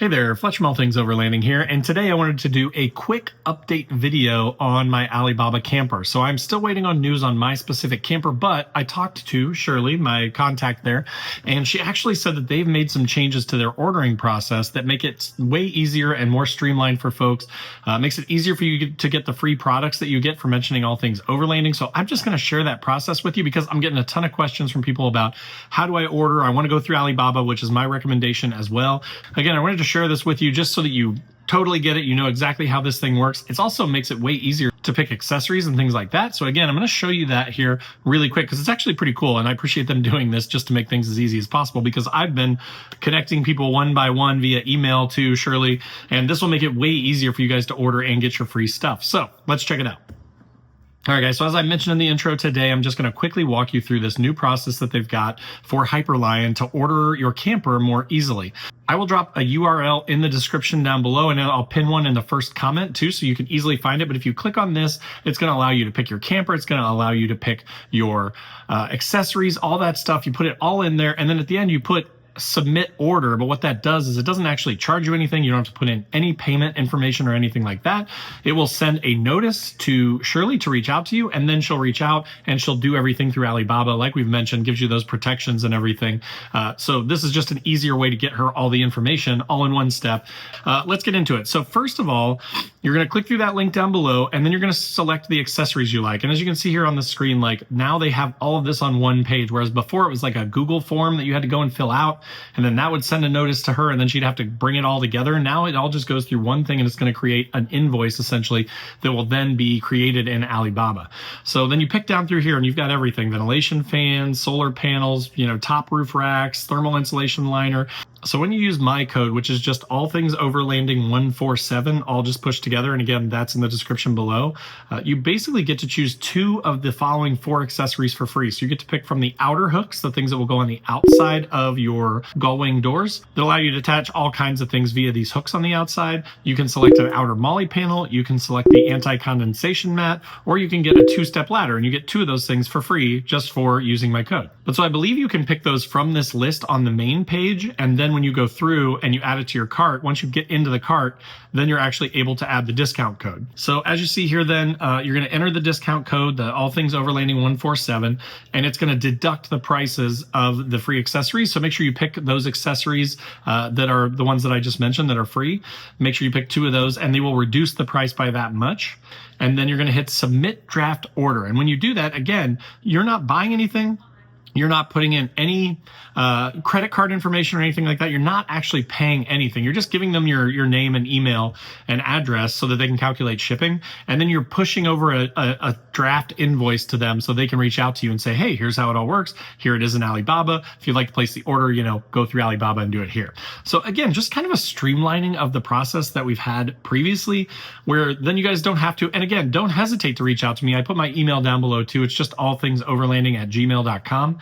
Hey there, Fletch from All Things Overlanding here, and today I wanted to do a quick update video on my Alibaba camper. So I'm still waiting on news on my specific camper, but I talked to Shirley, my contact there, and she actually said that they've made some changes to their ordering process that make it way easier and more streamlined for folks. Makes it easier for you to get the free products that you get for mentioning All Things Overlanding. So I'm just going to share that process with you because I'm getting a ton of questions from people about how do I order. I want to go through Alibaba, which is my recommendation as well. Again, I wanted to share this with you just so that you totally get it. You know exactly how this thing works. It also makes it way easier to pick accessories and things like that. So again, I'm going to show you that here really quick because it's actually pretty cool. And I appreciate them doing this just to make things as easy as possible because I've been connecting people one by one via email to Shirley, and this will make it way easier for you guys to order and get your free stuff. So let's check it out. All right, guys, so as I mentioned in the intro today, I'm just going to quickly walk you through this new process that they've got for HiperLion to order your camper more easily. I will drop a URL in the description down below, and I'll pin one in the first comment too, so you can easily find it. But if you click on this, it's going to allow you to pick your camper. It's going to allow you to pick your accessories, all that stuff. You put it all in there, and then at the end, you put submit order. But what that does is it doesn't actually charge you anything. You don't have to put in any payment information or anything like that. It will send a notice to Shirley to reach out to you, and then she'll reach out and she'll do everything through Alibaba. Like we've mentioned, gives you those protections and everything. So this is just an easier way to get her all the information all in one step. Let's get into it. So first of all, you're going to click through that link down below, and then you're going to select the accessories you like. And as you can see here on the screen, like now they have all of this on one page, whereas before it was like a Google form that you had to go and fill out, and then that would send a notice to her, and then she'd have to bring it all together. Now it all just goes through one thing, and it's going to create an invoice essentially that will then be created in Alibaba. So then you pick down through here, and you've got everything: ventilation fans, solar panels, top roof racks, thermal insulation liner. So when you use my code, which is just All Things Overlanding 147, all just pushed together, and again, that's in the description below, you basically get to choose 2 of the following 4 accessories for free. So you get to pick from the outer hooks, the things that will go on the outside of your gull-wing doors that allow you to attach all kinds of things via these hooks on the outside. You can select an outer molly panel, you can select the anti-condensation mat, or you can get a 2-step ladder, and you get 2 of those things for free just for using my code. But so I believe you can pick those from this list on the main page, and then when you go through and you add it to your cart, once you get into the cart, then you're actually able to add the discount code. So as you see here, then you're going to enter the discount code, the All Things Overlanding 147, and it's going to deduct the prices of the free accessories. So make sure you pick those accessories that are the ones that I just mentioned that are free. Make sure you pick 2 of those, and they will reduce the price by that much. And then you're going to hit submit draft order. And when you do that, again, you're not buying anything. You're not putting in any credit card information or anything like that. You're not actually paying anything. You're just giving them your name and email and address so that they can calculate shipping. And then you're pushing over a draft invoice to them so they can reach out to you and say, hey, here's how it all works. Here it is in Alibaba. If you'd like to place the order, go through Alibaba and do it here. So again, just kind of a streamlining of the process that we've had previously, where then you guys don't have to. And again, don't hesitate to reach out to me. I put my email down below too. It's just allthingsoverlanding@gmail.com.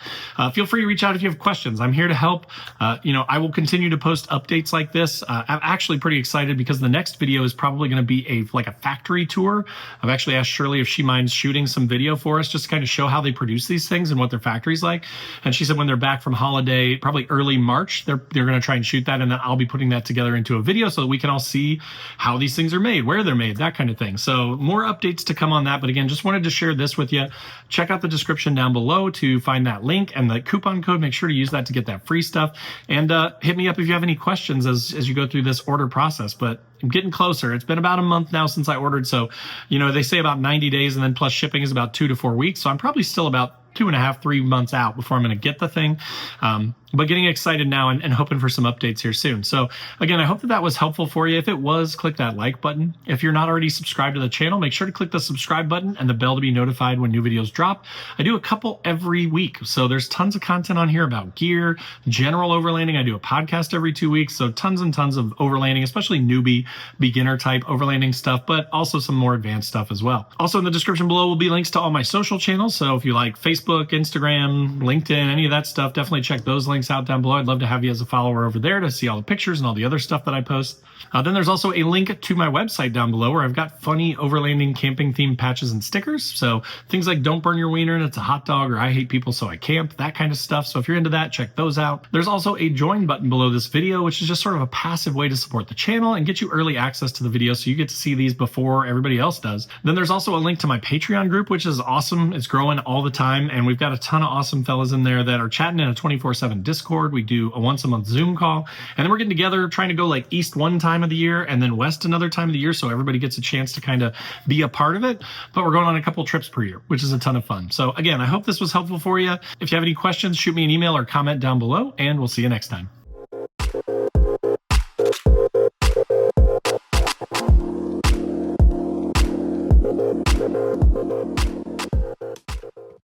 Feel free to reach out if you have questions. I'm here to help. I will continue to post updates like this. I'm actually pretty excited because the next video is probably going to be a factory tour. I've actually asked Shirley if she minds shooting some video for us just to kind of show how they produce these things and what their factory's like. And she said when they're back from holiday, probably early March, they're going to try and shoot that, and then I'll be putting that together into a video so that we can all see how these things are made, where they're made, that kind of thing. So more updates to come on that. But again, just wanted to share this with you. Check out the description down below to find that link and the coupon code. Make sure to use that to get that free stuff, and hit me up if you have any questions as you go through this order process. But I'm getting closer. It's been about a month now since I ordered, so they say about 90 days, and then plus shipping is about 2 to 4 weeks, so I'm probably still about 2.5, 3 months out before I'm going to get the thing. But getting excited now and hoping for some updates here soon. So again, I hope that was helpful for you. If it was, click that like button. If you're not already subscribed to the channel, make sure to click the subscribe button and the bell to be notified when new videos drop. I do a couple every week. So there's tons of content on here about gear, general overlanding. I do a podcast every 2 weeks. So tons and tons of overlanding, especially newbie beginner type overlanding stuff, but also some more advanced stuff as well. Also in the description below will be links to all my social channels. So if you like Facebook, Instagram, LinkedIn, any of that stuff, definitely check those links out down below. I'd love to have you as a follower over there to see all the pictures and all the other stuff that I post. Then there's also a link to my website down below where I've got funny overlanding camping themed patches and stickers. So things like don't burn your wiener and it's a hot dog, or I hate people so I camp, that kind of stuff. So if you're into that, check those out. There's also a join button below this video, which is just sort of a passive way to support the channel and get you early access to the videos so you get to see these before everybody else does. Then there's also a link to my Patreon group, which is awesome. It's growing all the time, and we've got a ton of awesome fellas in there that are chatting in a 24/7 Discord. We do a once a month Zoom call, and then we're getting together trying to go like east one time of the year and then west another time of the year, so everybody gets a chance to kind of be a part of it. But we're going on a couple trips per year, which is a ton of fun. So again, I hope this was helpful for you. If you have any questions, shoot me an email or comment down below, and we'll see you next time.